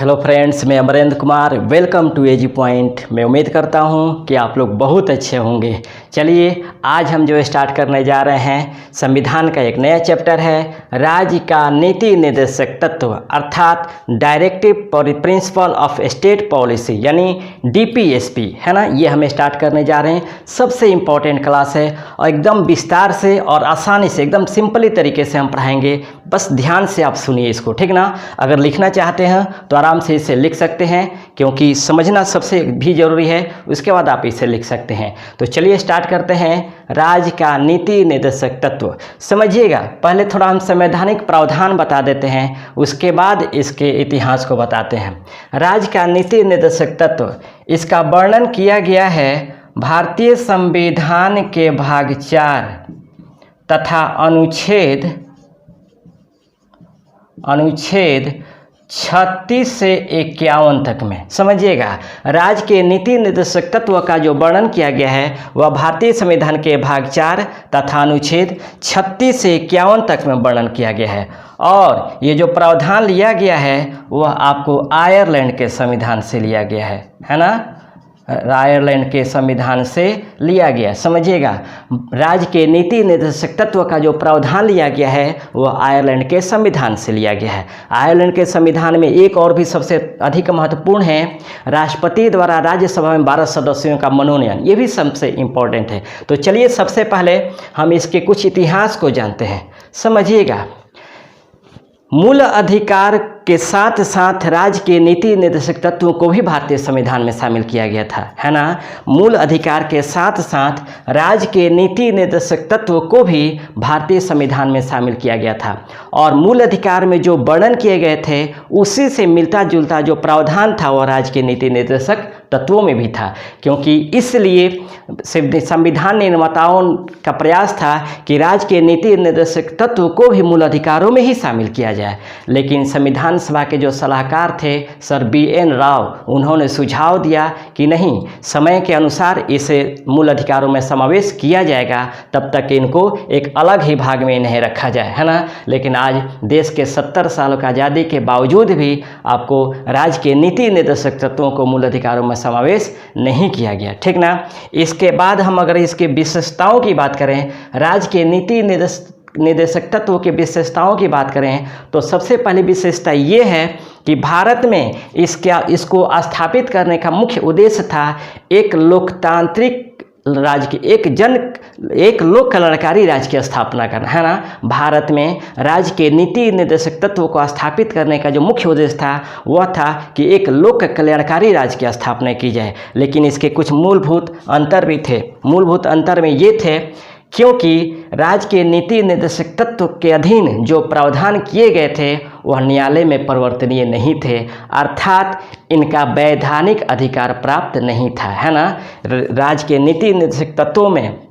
Hello friends, मैं Amrendra Kumar. Welcome to AG point. मैं उम्मीद करता हूं कि आप लोग बहुत अच्छे होंगे। चलिए, आज हम जो स्टार्ट करने जा रहे हैं, संविधान का एक नया चैप्टर है, राज्य का नीति निर्देशक तत्व अर्थात directive principle of state policy यानी डीपीएसपी, है ना। ये हम स्टार्ट करने जा रहे हैं। सबसे इम्पोर्टेंट क्लास है और एकदम विस्तार से और आसानी से एकदम सिंपली तरीके से हम पढ़ाएंगे। बस ध्यान से आप सुनिए इसको, ठीक ना। अगर लिखना चाहते हैं तो आराम से इसे लिख सकते हैं, क्योंकि समझना सबसे भी ज़रूरी है। उसके बाद आप इसे लिख सकते हैं। तो चलिए स्टार्ट करते हैं। राज्य का नीति निर्देशक तत्व समझिएगा। पहले थोड़ा हम संवैधानिक प्रावधान बता देते हैं, उसके बाद इसके इतिहास को बताते हैं। राज्य का नीति निर्देशक तत्व, इसका वर्णन किया गया है भारतीय संविधान के भाग 4 तथा अनुच्छेद 36 से 51 तक में। समझिएगा, राज्य के नीति निर्देशक तत्व का जो वर्णन किया गया है वह भारतीय संविधान के भाग 4 तथा अनुच्छेद 36 से 51 तक में वर्णन किया गया है। और ये जो प्रावधान लिया गया है वह आपको आयरलैंड के संविधान से लिया गया है ना। आयरलैंड के संविधान से लिया गया। समझिएगा, राज्य के नीति निर्देशक तत्व का जो प्रावधान लिया गया है वह आयरलैंड के संविधान से लिया गया है। आयरलैंड के संविधान में एक और भी सबसे अधिक महत्वपूर्ण है, राष्ट्रपति द्वारा राज्यसभा में 12 सदस्यों का मनोनयन। ये भी सबसे इम्पोर्टेंट है। तो चलिए सबसे पहले हम इसके कुछ इतिहास को जानते हैं। समझिएगा, मूल अधिकार के साथ साथ राज्य के नीति निर्देशक तत्वों को भी भारतीय संविधान में शामिल किया गया था, है ना। मूल अधिकार के साथ साथ राज्य के नीति निर्देशक तत्वों को भी भारतीय संविधान में शामिल किया गया था। और मूल अधिकार में जो वर्णन किए गए थे उसी से मिलता जुलता जो प्रावधान था वह राज्य के नीति निर्देशक तत्वों में भी था, क्योंकि इसलिए संविधान निर्माताओं का प्रयास था कि राज्य के नीति निर्देशक तत्व को भी मूल अधिकारों में ही शामिल किया जाए। लेकिन संविधान सभा के जो सलाहकार थे सर BN राव, उन्होंने सुझाव दिया कि नहीं, समय के अनुसार इसे मूल अधिकारों में समावेश किया जाएगा, तब तक इनको एक अलग ही भाग में नहीं रखा जाए, है ना। लेकिन आज देश के 70 सालों का आज़ादी के बावजूद भी आपको राज्य के नीति निर्देशक तत्वों को मूल अधिकारों में समावेश नहीं किया गया, ठीक ना। इसके बाद हम अगर इसके विशेषताओं की बात करें, राज्य के नीति निर्देशक तत्वों की विशेषताओं की बात करें तो सबसे पहली विशेषता ये है कि भारत में इसको स्थापित करने का मुख्य उद्देश्य था एक लोकतांत्रिक राज्य की एक लोक कल्याणकारी राज्य की स्थापना करना, है ना। भारत में राज्य के नीति निर्देशक तत्व को स्थापित करने का जो मुख्य उद्देश्य था वह था कि एक लोक कल्याणकारी राज्य की स्थापना की जाए। लेकिन इसके कुछ मूलभूत अंतर भी थे। मूलभूत अंतर में ये थे, क्योंकि राज्य के नीति निर्देशक तत्व के अधीन जो प्रावधान किए गए थे वह न्यायालय में परिवर्तनीय नहीं थे, अर्थात इनका वैधानिक अधिकार प्राप्त नहीं था, है ना। राज्य के नीति निर्देशक तत्वों में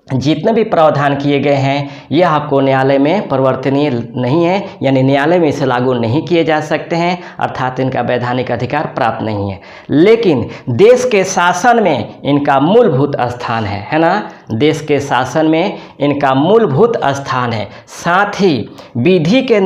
जितने भी प्रावधान किए गए हैं यह आपको न्यायालय में परिवर्तनीय नहीं है, यानी न्यायालय में इसे लागू नहीं किए जा सकते हैं, अर्थात इनका वैधानिक अधिकार प्राप्त नहीं है। लेकिन देश के शासन में इनका मूलभूत स्थान है ना। देश के शासन में इनका मूलभूत स्थान है। साथ ही विधि के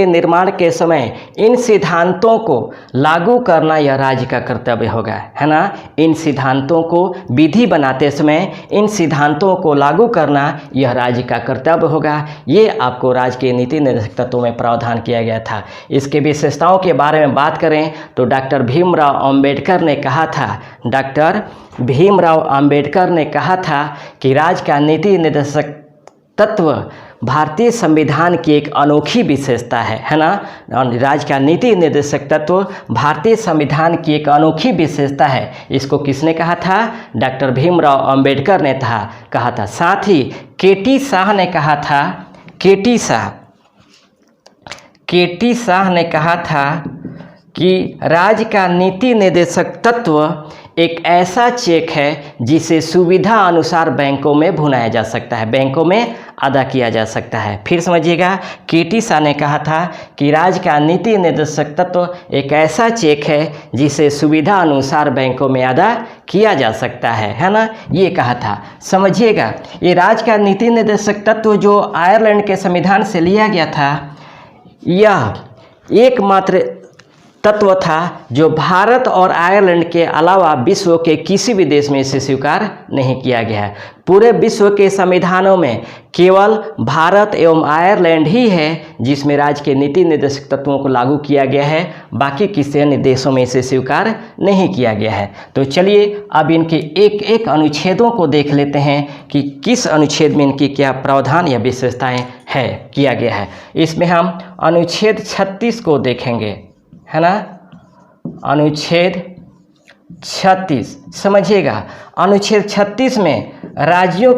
निर्माण के समय इन सिद्धांतों को लागू करना यह राज्य का कर्तव्य होगा, है ना। इन सिद्धांतों को विधि बनाते समय इन सिद्धांतों को लागू करना यह राज्य का कर्तव्य होगा। ये आपको राज्य के नीति निर्देशक तत्वों में प्रावधान किया गया था। इसके विशेषताओं के बारे में बात करें तो डॉक्टर भीमराव अंबेडकर ने कहा था कि राज्य का नीति निर्देशक तत्व भारतीय संविधान की एक अनोखी विशेषता है ना। राज्य का नीति निर्देशक तत्व भारतीय संविधान की एक अनोखी विशेषता है। इसको किसने कहा था? डॉक्टर भीमराव अंबेडकर ने कहा था। साथ ही KT शाह ने कहा था कि राज्य का नीति निर्देशक तत्व एक ऐसा चेक है जिसे सुविधा अनुसार बैंकों में भुनाया जा सकता है, बैंकों में अदा किया जा सकता है। फिर समझिएगा, केटी शाह ने कहा था कि राज्य का नीति निर्देशक तत्व एक ऐसा चेक है जिसे सुविधा अनुसार बैंकों में अदा किया जा सकता है ना, ये कहा था। समझिएगा, ये राज्य का नीति निर्देशक तत्व जो आयरलैंड के संविधान से लिया गया था, यह एकमात्र तत्व था जो भारत और आयरलैंड के अलावा विश्व के किसी भी देश में इसे स्वीकार नहीं किया गया है। पूरे विश्व के संविधानों में केवल भारत एवं आयरलैंड ही है जिसमें राज्य के नीति निर्देशक तत्वों को लागू किया गया है, बाकी किसी अन्य देशों में इसे स्वीकार नहीं किया गया है। तो चलिए अब इनके एक एक अनुच्छेदों को देख लेते हैं कि किस अनुच्छेद में इनकी क्या प्रावधान या विशेषताएं है किया गया है। इसमें हम अनुच्छेद 36 को देखेंगे, है ना, अनुच्छेद 36। समझिएगा, अनुच्छेद 36 में राज्य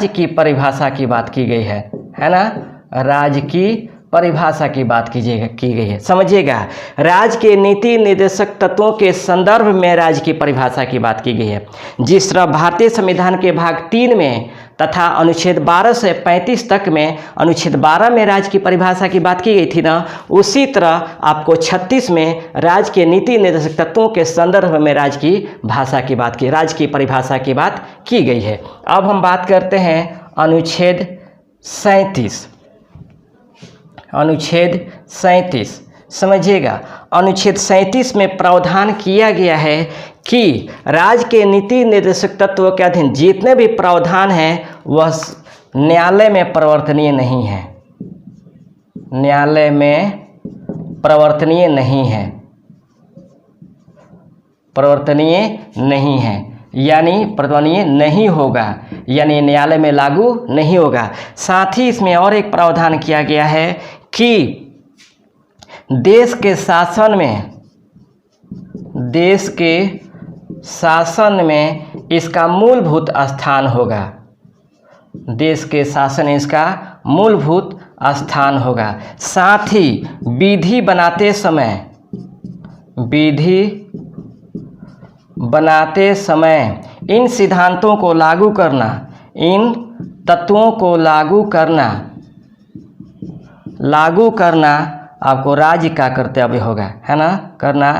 की परिभाषा की बात की गई है ना, राज्य की परिभाषा की बात की गई है। समझिएगा, राज्य के नीति निर्देशक तत्वों के संदर्भ में राज्य की परिभाषा की बात की गई है। जिस तरह भारतीय संविधान के भाग 3 में तथा अनुच्छेद 12 से 35 तक में अनुच्छेद 12 में राज्य की परिभाषा की बात की गई थी ना, उसी तरह आपको 36 में राज्य के नीति निर्देशक तत्वों के संदर्भ में राज्य की परिभाषा की बात की गई है। अब हम बात करते हैं अनुच्छेद 37। अनुच्छेद 37 समझिएगा, अनुच्छेद 37 में प्रावधान किया गया है कि राज्य के नीति निर्देशक तत्व के अधीन जितने भी प्रावधान हैं वह न्यायालय में परिवर्तनीय नहीं है, न्यायालय में परिवर्तनीय नहीं है, परिवर्तनीय नहीं है, यानी परिवर्तनीय नहीं होगा, यानी न्यायालय में लागू नहीं होगा। साथ ही इसमें और एक प्रावधान किया गया है कि देश के शासन में इसका मूलभूत स्थान होगा, देश के शासन में इसका मूलभूत स्थान होगा। साथ ही विधि बनाते समय इन सिद्धांतों को लागू करना, इन तत्वों को लागू करना आपको राज्य का कर्तव्य होगा, है ना, करना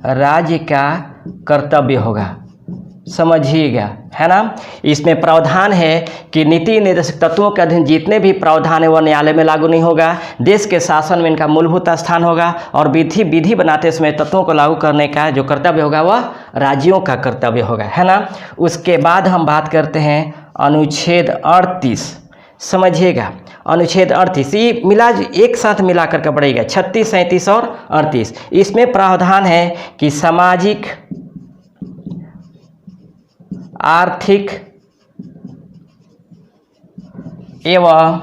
राज्य का कर्तव्य होगा। समझिएगा, है ना। इसमें प्रावधान है कि नीति निर्देशक तत्वों के अधीन जितने भी प्रावधान है वह न्यायालय में लागू नहीं होगा, देश के शासन में इनका मूलभूत स्थान होगा और विधि बनाते समय तत्वों को लागू करने का जो कर्तव्य होगा वह राज्यों का कर्तव्य होगा, है ना। उसके बाद हम बात करते हैं अनुच्छेद 38। समझिएगा, अनुच्छेद 38 ये एक साथ मिला करके पड़ेगा, 36, 37 और 38। इसमें प्रावधान है कि सामाजिक, आर्थिक एवं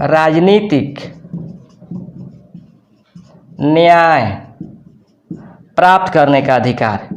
राजनीतिक न्याय प्राप्त करने का अधिकार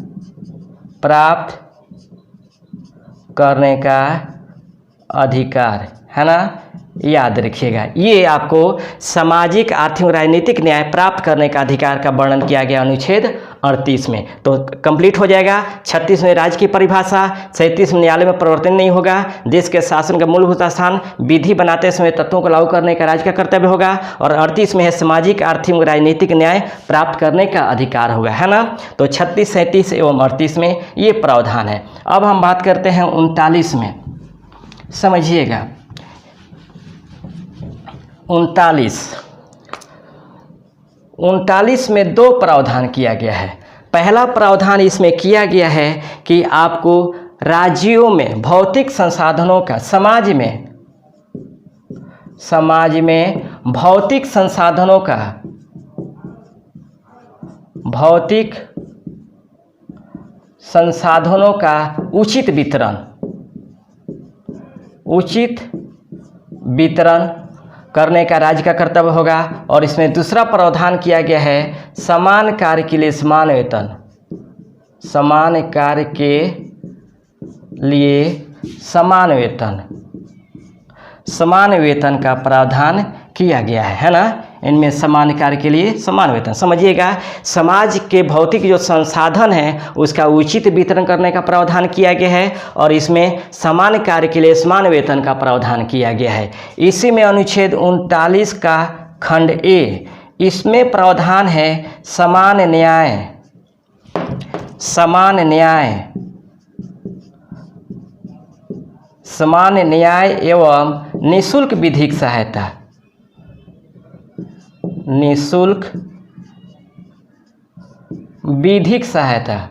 है ना, याद रखिएगा। ये आपको सामाजिक, आर्थिक और राजनीतिक न्याय प्राप्त करने का अधिकार का वर्णन किया गया अनुच्छेद 38 में। तो कंप्लीट हो जाएगा। 36 में राज्य की परिभाषा, 37 में न्यायालय में परिवर्तन नहीं होगा, देश के शासन का मूलभूत स्थान, विधि बनाते समय तत्वों को लागू करने का राज्य का कर्तव्य होगा, और 38 में है सामाजिक, आर्थिक और राजनीतिक न्याय प्राप्त करने का अधिकार होगा, है ना। तो 36, 37 एवं 38 में ये प्रावधान है। अब हम बात करते हैं 39 में। समझिएगा, 39 में दो प्रावधान किया गया है। पहला प्रावधान इसमें किया गया है कि आपको राज्यों में भौतिक संसाधनों का, समाज में भौतिक संसाधनों का उचित वितरण करने का राज्य का कर्तव्य होगा। और इसमें दूसरा प्रावधान किया गया है समान कार्य के लिए समान वेतन, समान कार्य के लिए समान वेतन का प्रावधान किया गया है ना। इनमें समान कार्य के लिए समान वेतन। समझिएगा, समाज के भौतिक जो संसाधन है उसका उचित वितरण करने का प्रावधान किया गया है और इसमें समान कार्य के लिए समान वेतन का प्रावधान किया गया है। इसी में अनुच्छेद 39 का खंड ए, इसमें प्रावधान है समान न्याय, समान न्याय, समान न्याय एवं निःशुल्क विधिक सहायता, निःशुल्क विधिक सहायता,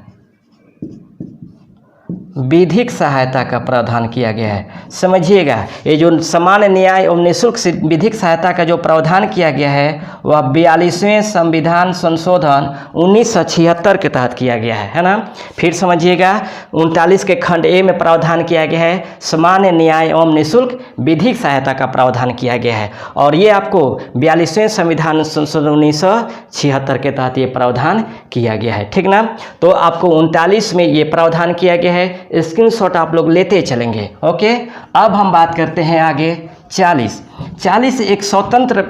विधिक सहायता का प्रावधान किया गया है। समझिएगा, ये जो समान न्याय एवं निःशुल्क विधिक सहायता का जो प्रावधान किया गया है वह 42वें संविधान संशोधन 1976 के तहत किया गया है ना। फिर समझिएगा, 39 के खंड ए में प्रावधान किया गया है समान न्याय एवं निःशुल्क विधिक सहायता का प्रावधान किया गया है और ये आपको 42वें संविधान संशोधन 1976 के तहत ये प्रावधान किया गया है, ठीक ना। तो आपको 39 में ये प्रावधान किया गया है, स्क्रीनशॉट आप लोग लेते चलेंगे। ओके, अब हम बात करते हैं आगे 40 एक स्वतंत्र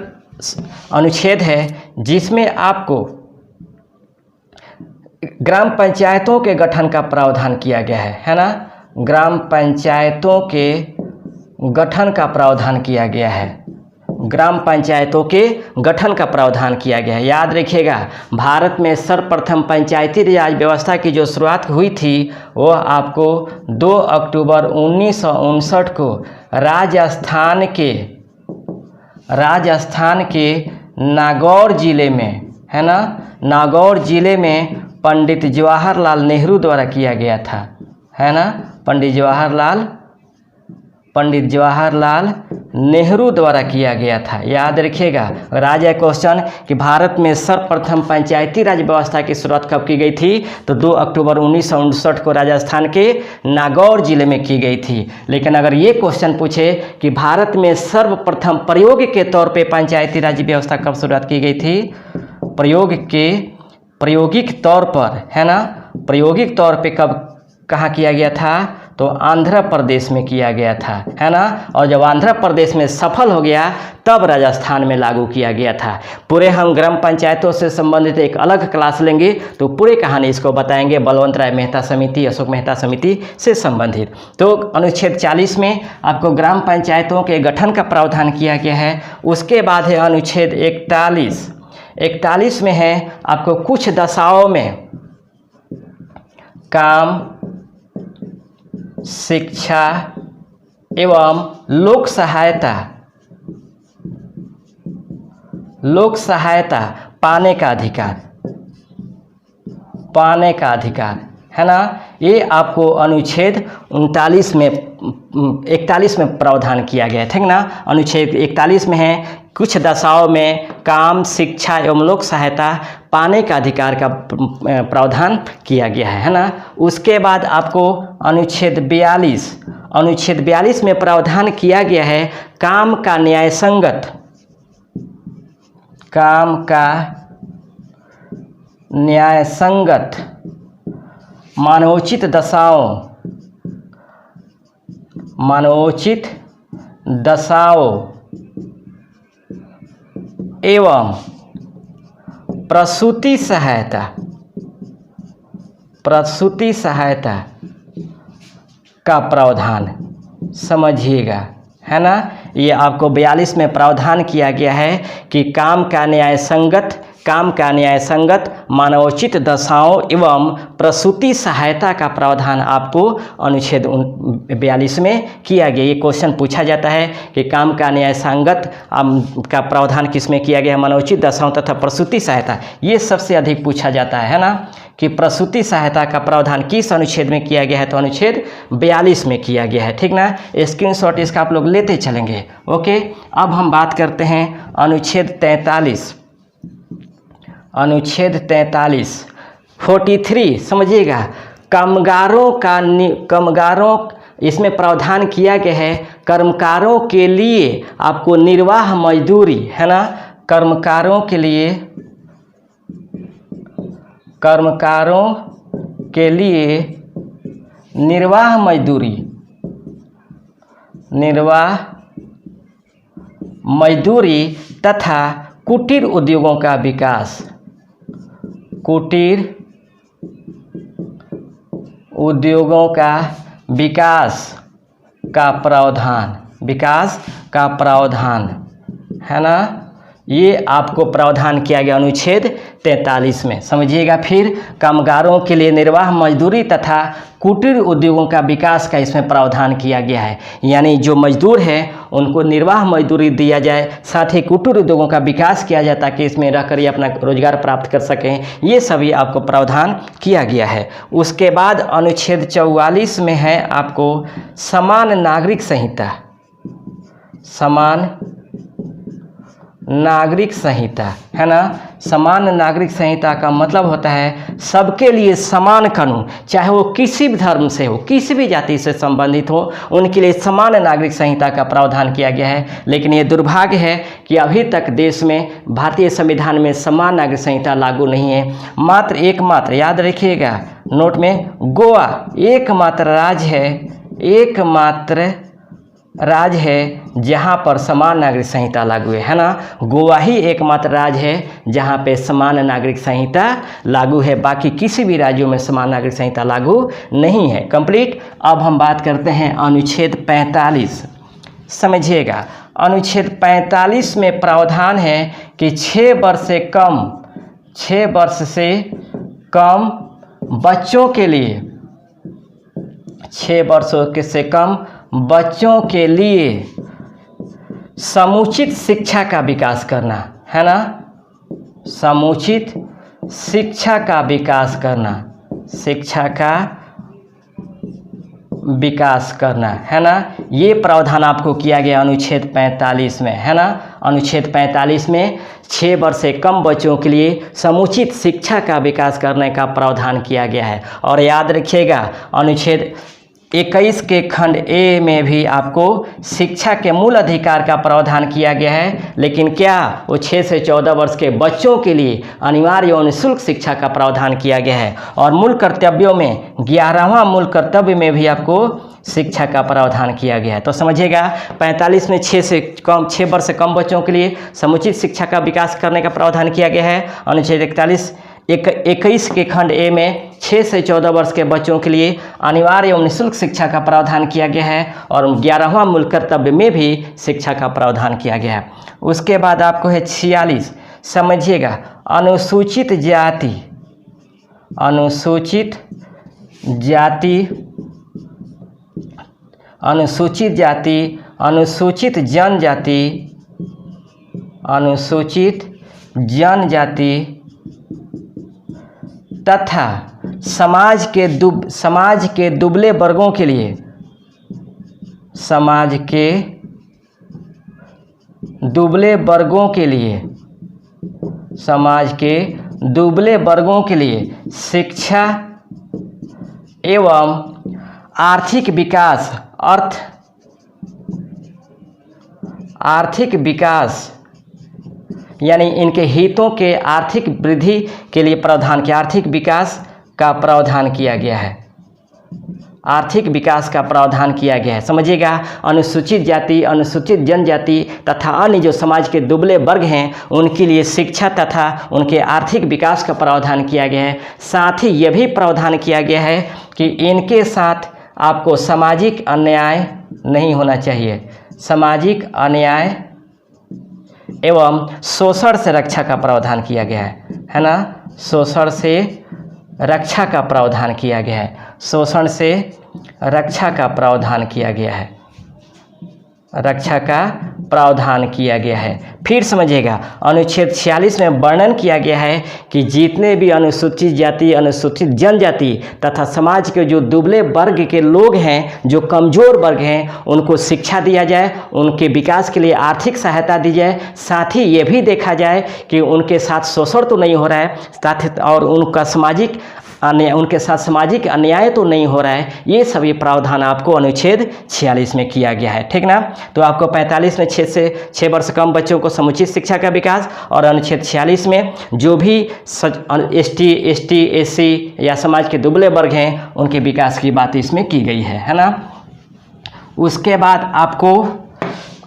अनुच्छेद है जिसमें आपको ग्राम पंचायतों के गठन का प्रावधान किया गया है ना। ग्राम पंचायतों के गठन का प्रावधान किया गया है, ग्राम पंचायतों के गठन का प्रावधान किया गया है। याद रखिएगा, भारत में सर्वप्रथम पंचायती राज व्यवस्था की जो शुरुआत हुई थी वो आपको 2 अक्टूबर 1959 को राजस्थान के नागौर जिले में, है ना, नागौर जिले में पंडित जवाहरलाल नेहरू द्वारा किया गया था, है ना। पंडित जवाहरलाल नेहरू द्वारा किया गया था। याद रखिएगा, राज है क्वेश्चन कि भारत में सर्वप्रथम पंचायती राज व्यवस्था की शुरुआत कब की गई थी, तो 2 अक्टूबर 1959 को राजस्थान के नागौर जिले में की गई थी। लेकिन अगर ये क्वेश्चन पूछे कि भारत में सर्वप्रथम प्रयोग के तौर पे पंचायती राज व्यवस्था कब शुरुआत की गई थी, प्रायोगिक तौर पर, है ना, प्रायोगिक तौर पे कहाँ किया गया था, तो आंध्र प्रदेश में किया गया था, है ना। और जब आंध्र प्रदेश में सफल हो गया तब राजस्थान में लागू किया गया था। पूरे हम ग्राम पंचायतों से संबंधित एक अलग क्लास लेंगे तो पूरे कहानी इसको बताएंगे, बलवंत राय मेहता समिति, अशोक मेहता समिति से संबंधित। तो अनुच्छेद 40 में आपको ग्राम पंचायतों के गठन का प्रावधान किया गया है। उसके बाद है अनुच्छेद 41 में है आपको कुछ दशाओं में काम, शिक्षा एवं लोक सहायता पाने का अधिकार, है ना। ये आपको अनुच्छेद 41 में प्रावधान किया गया है, ठीक ना। अनुच्छेद 41 में है कुछ दशाओं में काम, शिक्षा एवं लोक सहायता पाने का अधिकार का प्रावधान किया गया है ना। उसके बाद आपको अनुच्छेद 42 में प्रावधान किया गया है काम का न्यायसंगत मानवोचित दशाओं एवं प्रसूति सहायता का प्रावधान, समझिएगा, है ना। ये आपको 42 में प्रावधान किया गया है कि काम का न्याय संगत मानवोचित दशाओं एवं प्रसूति सहायता का प्रावधान आपको अनुच्छेद 42 में किया गया। ये क्वेश्चन पूछा जाता है कि काम का न्याय संगत का प्रावधान किस में किया गया है, मानवोचित दशाओं तथा प्रसूति सहायता। ये सबसे अधिक पूछा जाता है ना, कि प्रसूति सहायता का प्रावधान किस अनुच्छेद में किया गया है, तो अनुच्छेद 42 में किया गया है, ठीक ना। स्क्रीनशॉट इसका आप लोग लेते चलेंगे। ओके, अब हम बात करते हैं अनुच्छेद 43 43। समझिएगा, कामगारों इसमें प्रावधान किया गया है कर्मकारों के लिए आपको निर्वाह मजदूरी, है ना। कर्मकारों के लिए निर्वाह मजदूरी तथा कुटीर उद्योगों का विकास, कुटीर उद्योगों का विकास का प्रावधान, विकास का प्रावधान है ना, ये आपको प्रावधान किया गया अनुच्छेद 43 में। समझिएगा फिर, कामगारों के लिए निर्वाह मजदूरी तथा कुटीर उद्योगों का विकास का इसमें प्रावधान किया गया है, यानी जो मजदूर है उनको निर्वाह मजदूरी दिया जाए, साथ ही कुटीर उद्योगों का विकास किया जाए ताकि इसमें रहकर ये अपना रोजगार प्राप्त कर सकें, ये सभी आपको प्रावधान किया गया है। उसके बाद अनुच्छेद 44 में है आपको समान नागरिक संहिता, समान नागरिक संहिता है ना। समान नागरिक संहिता का मतलब होता है सबके लिए समान कानून, चाहे वो किसी भी धर्म से हो, किसी भी जाति से संबंधित हो, उनके लिए समान नागरिक संहिता का प्रावधान किया गया है। लेकिन ये दुर्भाग्य है कि अभी तक देश में भारतीय संविधान में समान नागरिक संहिता लागू नहीं है। मात्र एकमात्र, याद रखिएगा नोट में, गोवा एकमात्र राज्य है, एकमात्र राज्य है जहाँ पर समान नागरिक संहिता लागू है ना। गोवा ही एकमात्र राज्य है जहाँ पे समान नागरिक संहिता लागू है, बाकी किसी भी राज्यों में समान नागरिक संहिता लागू नहीं है। कंप्लीट। अब हम बात करते हैं अनुच्छेद 45। समझिएगा, अनुच्छेद 45 में प्रावधान है कि 6 वर्ष से कम बच्चों के लिए, 6 वर्षों से कम बच्चों के लिए समुचित शिक्षा का विकास करना है ना, समुचित शिक्षा का विकास करना, शिक्षा का विकास करना है ना। ये प्रावधान आपको किया गया अनुच्छेद 45 में है ना। अनुच्छेद 45 में 6 वर्ष से कम बच्चों के लिए समुचित शिक्षा का विकास करने का प्रावधान किया गया है। और याद रखिएगा अनुच्छेद 21 के खंड ए में भी आपको शिक्षा के मूल अधिकार का प्रावधान किया गया है, लेकिन क्या वो 6 से 14 वर्ष के बच्चों के लिए अनिवार्य और निःशुल्क शिक्षा का प्रावधान किया गया है। और मूल कर्तव्यों में 11वां मूल कर्तव्य में भी आपको शिक्षा का प्रावधान किया गया है। तो समझिएगा 45 में 6 वर्ष से कम बच्चों के लिए समुचित शिक्षा का विकास करने का प्रावधान किया गया है। अनुच्छेद 21 के खंड ए में 6 से 14 वर्ष के बच्चों के लिए अनिवार्य एवं निःशुल्क शिक्षा का प्रावधान किया गया है और 11वां मूल कर्तव्य में भी शिक्षा का प्रावधान किया गया है। उसके बाद आपको है 46। समझिएगा, अनुसूचित जाति, अनुसूचित जाति, अनुसूचित जाति, अनुसूचित जनजाति, अनुसूचित जनजाति तथा समाज के दुबले वर्गों के लिए, समाज के दुबले वर्गों के लिए, समाज के दुबले वर्गों के लिए शिक्षा एवं आर्थिक विकास, आर्थिक विकास यानी इनके हितों के आर्थिक वृद्धि के लिए प्रावधान किया, आर्थिक विकास का प्रावधान किया गया है, आर्थिक विकास का प्रावधान किया गया है। समझिएगा, अनुसूचित जाति, अनुसूचित जनजाति तथा अन्य जो समाज के दुबले वर्ग हैं उनके लिए शिक्षा तथा उनके आर्थिक विकास का प्रावधान किया गया है। साथ ही यह भी प्रावधान किया गया है कि इनके साथ आपको सामाजिक अन्याय नहीं होना चाहिए, सामाजिक अन्याय एवं शोषण से रक्षा का प्रावधान किया गया है ना। शोषण से रक्षा का प्रावधान किया गया है, शोषण से रक्षा का प्रावधान किया गया है, रक्षा का प्रावधान किया गया है। फिर समझिएगा, अनुच्छेद 46 में वर्णन किया गया है कि जितने भी अनुसूचित जाति, अनुसूचित जनजाति तथा समाज के जो दुबले वर्ग के लोग हैं, जो कमज़ोर वर्ग हैं, उनको शिक्षा दिया जाए, उनके विकास के लिए आर्थिक सहायता दी जाए। साथ ही ये भी देखा जाए कि उनके साथ शोषण तो नहीं हो रहा है, साथ और उनके साथ सामाजिक अन्याय तो नहीं हो रहा है। ये सभी प्रावधान आपको अनुच्छेद 46 में किया गया है, ठीक ना। तो आपको 45 में 6 वर्ष से कम बच्चों को समुचित शिक्षा का विकास, और अनुच्छेद 46 में जो भी एसटी, एससी या समाज के दुबले वर्ग हैं उनके विकास की बात इसमें की गई है ना। उसके बाद आपको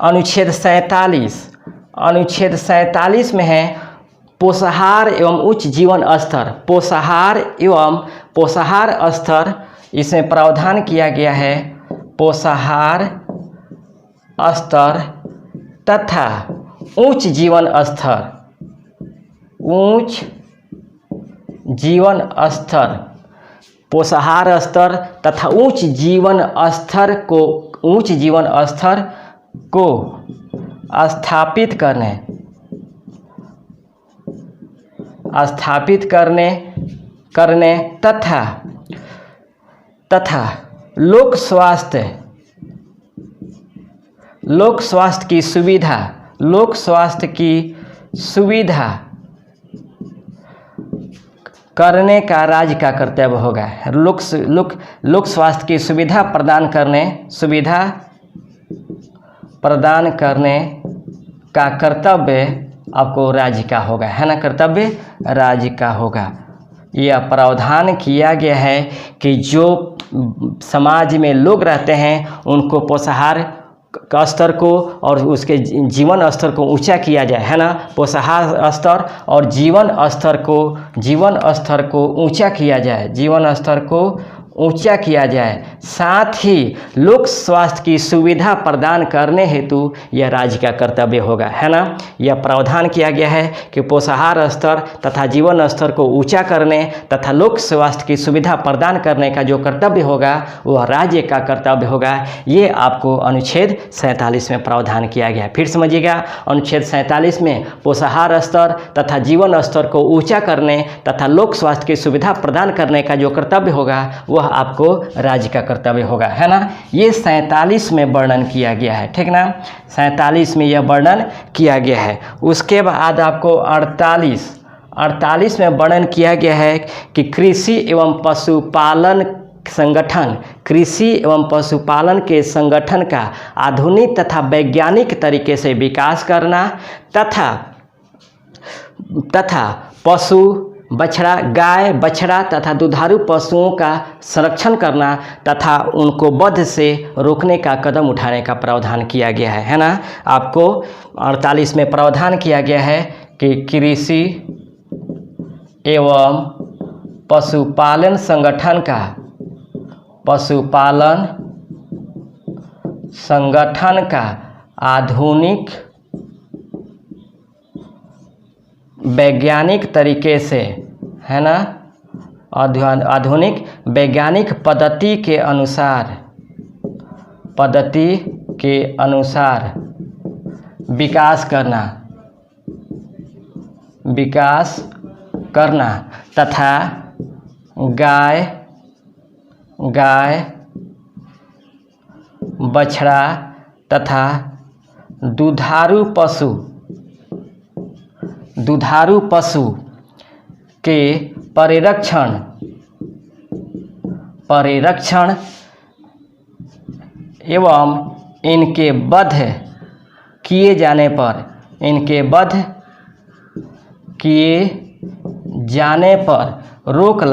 अनुच्छेद 47, अनुच्छेद 47 में है पोषाहार एवं उच्च जीवन स्तर। पोषाहार एवं पोषाहार स्तर, इसमें प्रावधान किया गया है पोषाहार स्तर तथा उच्च जीवन स्तर। उच्च जीवन स्तर, पोषाहार स्तर तथा उच्च जीवन स्तर को स्थापित करने तथा लोक स्वास्थ्य की सुविधा करने का राज्य का कर्तव्य होगा। लोक स्वास्थ्य की सुविधा प्रदान करने का कर्तव्य आपको राज्य का होगा, है ना, कर्तव्य राज्य का होगा। यह प्रावधान किया गया है कि जो समाज में लोग रहते हैं उनको पोषाहार का स्तर को और उसके जीवन स्तर को ऊंचा किया जाए, है ना। पोषाहार स्तर और जीवन स्तर को ऊंचा किया जाए, साथ ही लोक स्वास्थ्य की सुविधा प्रदान करने हेतु यह राज्य का कर्तव्य होगा, है ना। यह प्रावधान किया गया है कि पोषाहार स्तर तथा जीवन स्तर को ऊंचा करने तथा लोक स्वास्थ्य की सुविधा प्रदान करने का जो कर्तव्य होगा वह राज्य का कर्तव्य होगा। ये आपको अनुच्छेद 47 में प्रावधान किया गया है। फिर समझिएगा, अनुच्छेद 47 में पोषाहार स्तर तथा जीवन स्तर को ऊंचा करने तथा लोक स्वास्थ्य की सुविधा प्रदान करने का जो कर्तव्य होगा वह आपको राज्य का कर्तव्य होगा, है ना। ये 47 में वर्णन किया गया है, ठीक ना। 47 में यह वर्णन किया गया है। उसके बाद आपको 48 में वर्णन किया गया है कि कृषि एवं पशुपालन के संगठन का आधुनिक तथा वैज्ञानिक तरीके से विकास करना तथा पशु बछड़ा, गाय, बछड़ा तथा दुधारू पशुओं का संरक्षण करना तथा उनको वध से रोकने का कदम उठाने का प्रावधान किया गया है ना। आपको 48 में प्रावधान किया गया है कि कृषि एवं पशुपालन संगठन का आधुनिक वैज्ञानिक तरीके से, है ना, आधुनिक वैज्ञानिक पद्धति के अनुसार विकास करना तथा गाय, बछड़ा तथा दुधारू पशु के परिरक्षण एवं इनके वध किए जाने पर रोक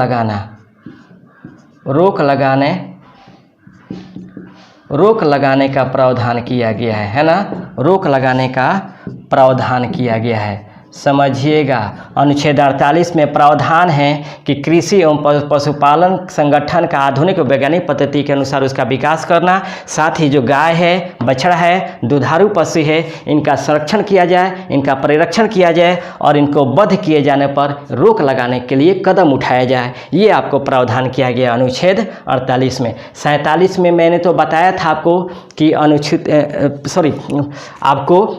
लगाने का प्रावधान किया गया है ना। रोक लगाने का प्रावधान किया गया है। समझिएगा, अनुच्छेद 48 में प्रावधान है कि कृषि एवं पशुपालन संगठन का आधुनिक वैज्ञानिक पद्धति के अनुसार उसका विकास करना, साथ ही जो गाय है, बछड़ा है, दुधारू पशु है, इनका संरक्षण किया जाए, इनका परिरक्षण किया जाए और इनको वध किए जाने पर रोक लगाने के लिए कदम उठाया जाए। ये आपको प्रावधान किया गया अनुच्छेद 48 में। 47 में मैंने तो बताया था आपको कि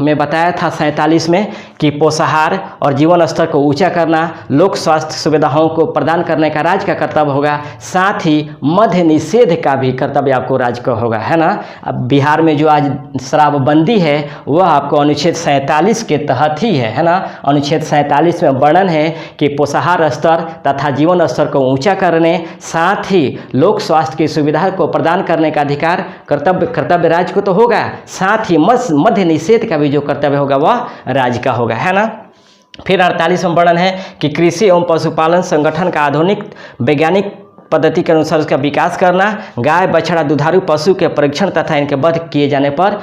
मैं बताया था 47 में कि पोषाहार और जीवन स्तर को ऊंचा करना, लोक स्वास्थ्य सुविधाओं को प्रदान करने का राज्य का कर्तव्य होगा, साथ ही मद्य निषेध का भी कर्तव्य आपको राज्य का होगा, है ना। अब बिहार में जो आज शराबबंदी है वह आपको अनुच्छेद 47 के तहत ही है ना। अनुच्छेद 47 में वर्णन है कि पोषाहार स्तर तथा जीवन स्तर को ऊंचा करने, साथ ही लोक स्वास्थ्य की सुविधा को प्रदान करने का अधिकार कर्तव्य राज्य को तो होगा, साथ ही मद्य निषेध का भी जो कर्तव्य होगा वह राज्य का होगा, है ना। फिर 48 में वर्णन है कि कृषि एवं पशुपालन संगठन का आधुनिक वैज्ञानिक पद्धति के अनुसार उसका विकास करना, गाय बछड़ा दुधारू पशु के परीक्षण तथा इनके वध किए जाने पर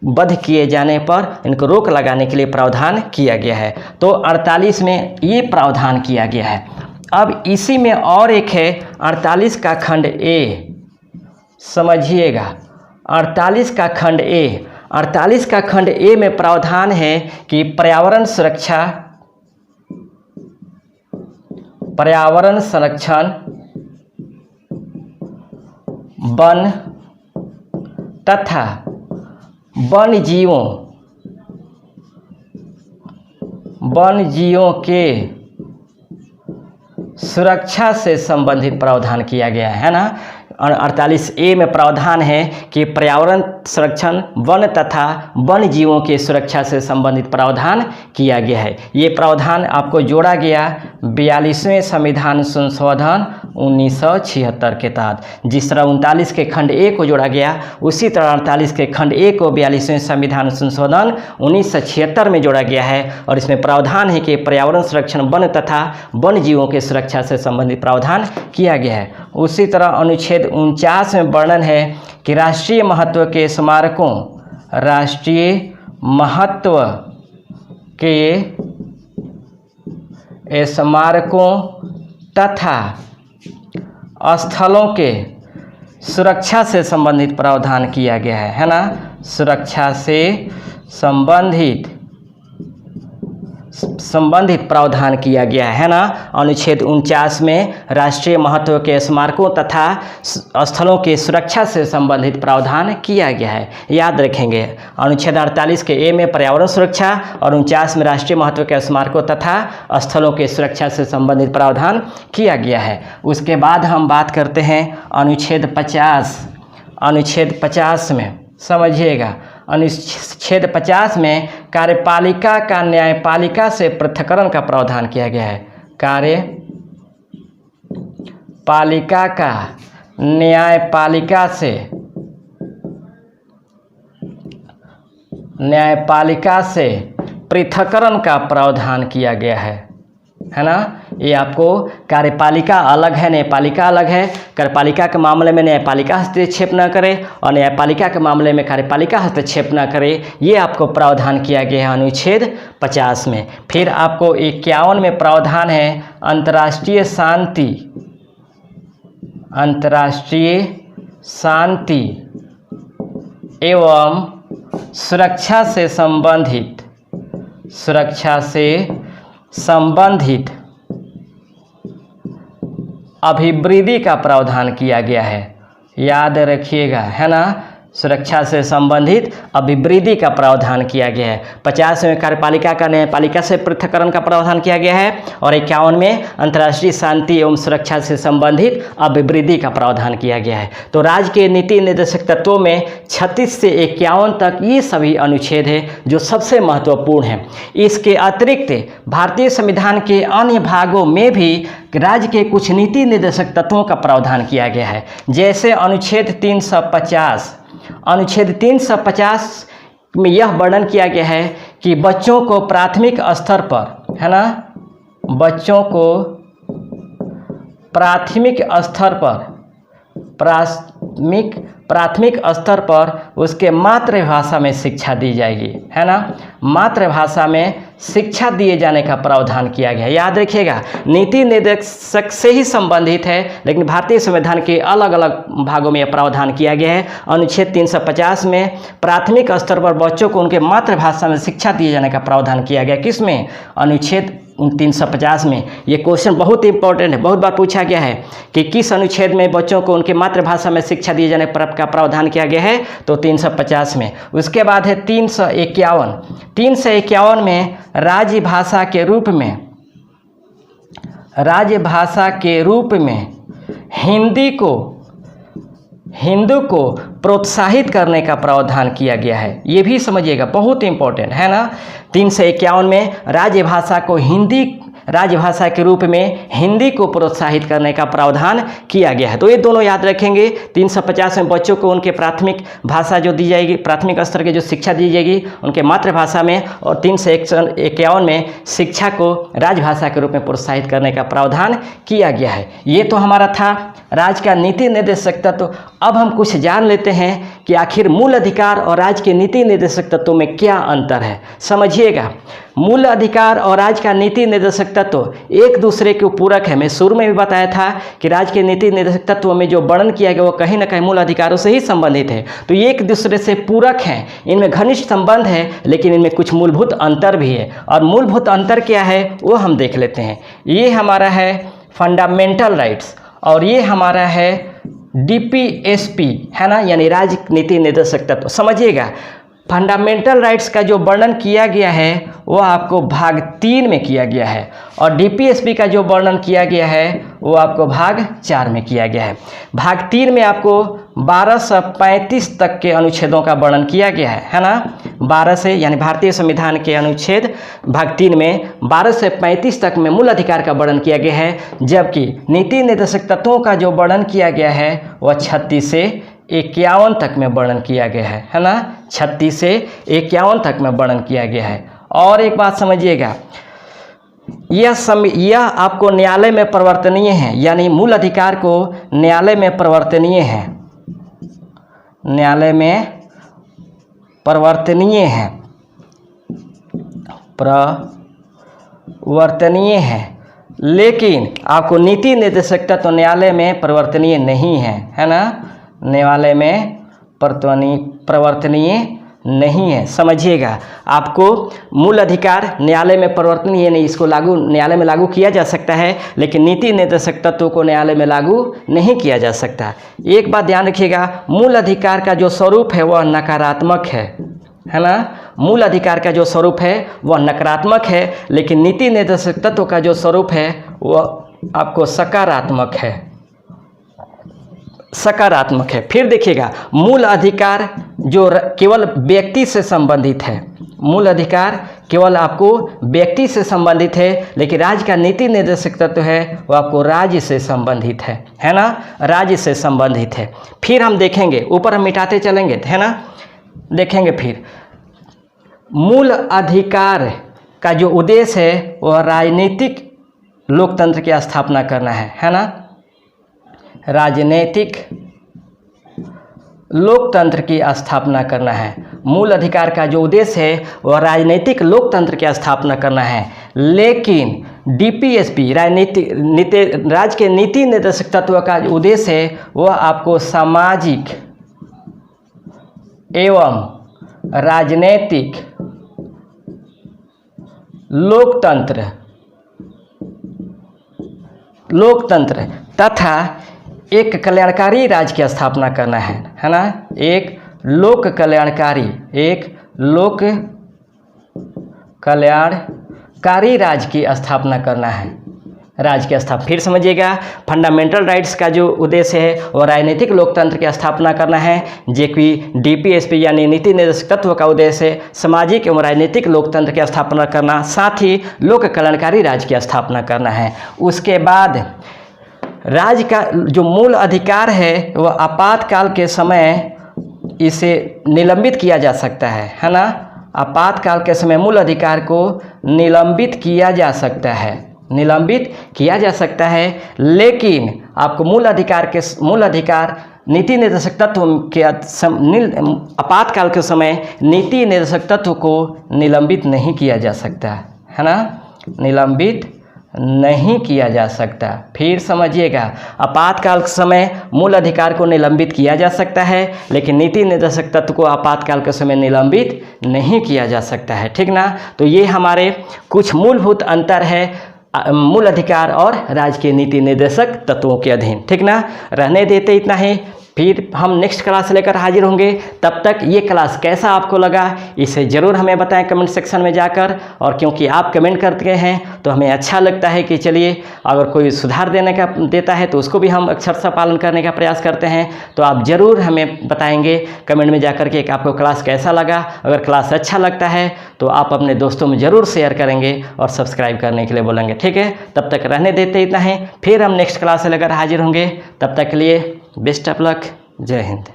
वध किए जाने पर इनको रोक लगाने के लिए प्रावधान किया गया है। तो 48 में ये प्रावधान किया गया है। अब इसी में और एक है 48 का खंड ए, समझिएगा 48 का खंड ए। 48 का खंड ए में प्रावधान है कि पर्यावरण संरक्षण, वन तथा वन्य जीवों के सुरक्षा से संबंधित प्रावधान किया गया है ना। 48A में प्रावधान है कि पर्यावरण संरक्षण, वन तथा वन्य जीवों के सुरक्षा से संबंधित प्रावधान किया गया है। ये प्रावधान आपको जोड़ा गया 42वें संविधान संशोधन 1976 के तहत। जिस तरह 39 के खंड ए को जोड़ा गया, उसी तरह 48 के खंड ए को 42वें संविधान संशोधन 1976 में जोड़ा गया है और इसमें प्रावधान है कि पर्यावरण संरक्षण, वन तथा वन्य जीवों के सुरक्षा से संबंधित प्रावधान किया गया है। उसी तरह अनुच्छेद 49 में वर्णन है कि राष्ट्रीय महत्व के स्मारकों तथा स्थलों के सुरक्षा से संबंधित प्रावधान किया गया है ना। सुरक्षा से संबंधित प्रावधान किया गया है ना। अनुच्छेद 49 में राष्ट्रीय महत्व के स्मारकों तथा स्थलों की सुरक्षा से संबंधित प्रावधान किया गया है, याद रखेंगे। अनुच्छेद 48 के ए में पर्यावरण सुरक्षा और 49 में राष्ट्रीय महत्व के स्मारकों तथा स्थलों की सुरक्षा से संबंधित प्रावधान किया गया है। उसके बाद हम बात करते हैं अनुच्छेद 50। अनुच्छेद 50 में समझिएगा, अनुच्छेद 50 में कार्यपालिका का न्यायपालिका से पृथक्करण का प्रावधान किया गया है। कार्यपालिका का न्यायपालिका से पृथक्करण का प्रावधान किया गया है ना। ये आपको कार्यपालिका अलग है, न्यायपालिका अलग है। कार्यपालिका के मामले में न्यायपालिका हस्तक्षेप न करे और न्यायपालिका के मामले में कार्यपालिका हस्तक्षेप न करे, ये आपको प्रावधान किया गया है अनुच्छेद 50 में। फिर आपको 51 में प्रावधान है अंतर्राष्ट्रीय शांति एवं सुरक्षा से संबंधित अभिवृद्धि का प्रावधान किया गया है, याद रखिएगा, है ना। सुरक्षा से संबंधित अभिवृद्धि का प्रावधान किया गया है। 50 में कार्यपालिका का न्यायपालिका से पृथक्करण का प्रावधान किया गया है और 51 में अंतर्राष्ट्रीय शांति एवं सुरक्षा से संबंधित अभिवृद्धि का प्रावधान किया गया है। तो राज्य के नीति निर्देशक तत्वों में 36 से 51 तक ये सभी अनुच्छेद हैं जो सबसे महत्वपूर्ण हैं। इसके अतिरिक्त भारतीय संविधान के अन्य भागों में भी राज्य के कुछ नीति निर्देशक तत्वों का प्रावधान किया गया है। जैसे अनुच्छेद 350 में यह वर्णन किया गया है कि बच्चों को प्राथमिक स्तर पर, है ना, बच्चों को प्राथमिक स्तर पर उसके मातृभाषा में शिक्षा दी जाएगी, है ना। मातृभाषा में शिक्षा दिए जाने का प्रावधान किया गया है। याद रखिएगा, नीति निर्देशक से ही संबंधित है, लेकिन भारतीय संविधान के अलग अलग भागों में यह प्रावधान किया गया है। अनुच्छेद 350 में प्राथमिक स्तर पर बच्चों को उनके मातृभाषा में शिक्षा दिए जाने का प्रावधान किया गया। किसमें? अनुच्छेद 350 में। ये क्वेश्चन बहुत इंपॉर्टेंट है, बहुत बार पूछा गया है कि किस अनुच्छेद में बच्चों को उनके मातृभाषा में शिक्षा दिए जाने का प्रावधान किया गया है, तो 350 में। उसके बाद है 351 में राजभाषा के रूप में हिंदी को प्रोत्साहित करने का प्रावधान किया गया है। ये भी समझिएगा, बहुत इंपॉर्टेंट है ना। 351 में राजभाषा के रूप में हिंदी को प्रोत्साहित करने का प्रावधान किया गया है। तो ये दोनों याद रखेंगे। 350 में बच्चों को उनके प्राथमिक भाषा जो दी जाएगी, प्राथमिक स्तर की जो शिक्षा दी जाएगी उनके मातृभाषा में, और 351 में शिक्षा को राजभाषा के रूप में प्रोत्साहित करने का प्रावधान किया गया है। ये तो हमारा था राज्य का नीति निर्देशक तत्व। अब हम कुछ जान लेते हैं कि आखिर मूल अधिकार और राज्य के नीति निर्देशक तत्वों में क्या अंतर है। समझिएगा, मूल अधिकार और राज्य का नीति निर्देशक तत्व एक दूसरे के पूरक है। मैं शुरू में भी बताया था कि राज्य के नीति निर्देशक तत्वों में जो वर्णन किया गया वो कहीं ना कहीं मूल अधिकारों से ही संबंधित है। तो ये एक दूसरे से पूरक हैं, इनमें घनिष्ठ संबंध है, लेकिन इनमें कुछ मूलभूत अंतर भी है। और मूलभूत अंतर क्या है वो हम देख लेते हैं। ये हमारा है फंडामेंटल राइट्स और ये हमारा है DPSP, है ना, यानी राज्य नीति निर्देशक तत्व। समझिएगा, फंडामेंटल राइट्स का जो वर्णन किया गया है वो आपको भाग 3 में किया गया है, और DPSP का जो वर्णन किया गया है वो आपको भाग 4 में किया गया है। भाग 3 में आपको 12 से 35 तक के अनुच्छेदों का वर्णन किया गया है ना। 12 से, यानी भारतीय संविधान के अनुच्छेद भाग 3 में 12 से 35 तक में मूल अधिकार का वर्णन किया गया है, जबकि नीति निर्देशक तत्वों का जो वर्णन किया गया है वह 36 से 51 तक में वर्णन किया गया है ना। 36 से 51 तक में वर्णन किया गया है। और एक बात समझिएगा, यह आपको न्यायालय में परिवर्तनीय है, यानी मूल अधिकार को न्यायालय में परिवर्तनीय है, न्यायालय में परिवर्तनीय है, परिवर्तनीय है, लेकिन आपको नीति निर्देशक तत्व तो न्यायालय में परिवर्तनीय नहीं है ना। न्यायालय में परिवर्तनीय नहीं है। समझिएगा, आपको मूल अधिकार न्यायालय में परिवर्तनीय नहीं, इसको न्यायालय में लागू किया जा सकता है, लेकिन नीति निर्देशक तत्वों को न्यायालय में लागू नहीं किया जा सकता। एक बात ध्यान रखिएगा, मूल अधिकार का जो स्वरूप है वह नकारात्मक है ना। मूल अधिकार का जो स्वरूप है वह नकारात्मक है, लेकिन नीति निर्देशक तत्व का जो स्वरूप है वह आपको सकारात्मक है, सकारात्मक है। फिर देखिएगा, मूल अधिकार जो केवल व्यक्ति से संबंधित है, मूल अधिकार केवल आपको व्यक्ति से संबंधित है, लेकिन राज्य का नीति निर्देशक तत्व है वो आपको राज्य से संबंधित है ना, राज्य से संबंधित है। फिर हम देखेंगे, ऊपर हम मिटाते चलेंगे, है ना, देखेंगे फिर मूल अधिकार का जो उद्देश्य है वह राजनीतिक लोकतंत्र की स्थापना करना है ना। राजनीतिक लोकतंत्र की स्थापना करना है। मूल अधिकार का जो उद्देश्य है वह राजनीतिक लोकतंत्र की स्थापना करना है, लेकिन DPSP राज्य के नीति निर्देशक तत्व का जो उद्देश्य है वह आपको सामाजिक एवं राजनीतिक लोकतंत्र तथा एक कल्याणकारी राज्य की स्थापना करना है ना। एक लोक कल्याणकारी राज्य की स्थापना करना है, राज्य की स्थापना। फिर समझिएगा, फंडामेंटल राइट्स का जो उद्देश्य है वो राजनीतिक लोकतंत्र की स्थापना करना है, जबकि DPSP यानी नीति निर्देशक तत्व का उद्देश्य सामाजिक एवं राजनीतिक लोकतंत्र की स्थापना करना, साथ ही लोक कल्याणकारी राज्य की स्थापना करना है। उसके बाद राज्य का जो मूल अधिकार है वह आपातकाल के समय इसे निलंबित किया जा सकता है ना। आपातकाल के समय मूल अधिकार को निलंबित किया जा सकता है, लेकिन आपको मूल अधिकार नीति निर्देशक तत्व के आपातकाल के समय नीति निर्देशक तत्व को निलंबित नहीं किया जा सकता है ना, निलंबित नहीं किया जा सकता। फिर समझिएगा, आपातकाल के समय मूल अधिकार को निलंबित किया जा सकता है, लेकिन नीति निर्देशक तत्व को आपातकाल के समय निलंबित नहीं किया जा सकता है, ठीक ना। तो ये हमारे कुछ मूलभूत अंतर है मूल अधिकार और राज्य के नीति निर्देशक तत्वों के अधीन, ठीक ना। रहने देते इतना ही, फिर हम नेक्स्ट क्लास लेकर हाजिर होंगे। तब तक ये क्लास कैसा आपको लगा इसे ज़रूर हमें बताएं कमेंट सेक्शन में जाकर, और क्योंकि आप कमेंट करते हैं तो हमें अच्छा लगता है कि चलिए अगर कोई सुधार देता है तो उसको भी हम अक्षरशः पालन करने का प्रयास करते हैं। तो आप ज़रूर हमें बताएंगे कमेंट में जाकर के आपको क्लास कैसा लगा। अगर क्लास अच्छा लगता है तो आप अपने दोस्तों में ज़रूर शेयर करेंगे और सब्सक्राइब करने के लिए बोलेंगे। ठीक है, तब तक रहने देते इतना ही, फिर हम नेक्स्ट क्लास से लेकर हाजिर होंगे। तब तक के लिए बेस्ट ऑफ लक, जय हिंद।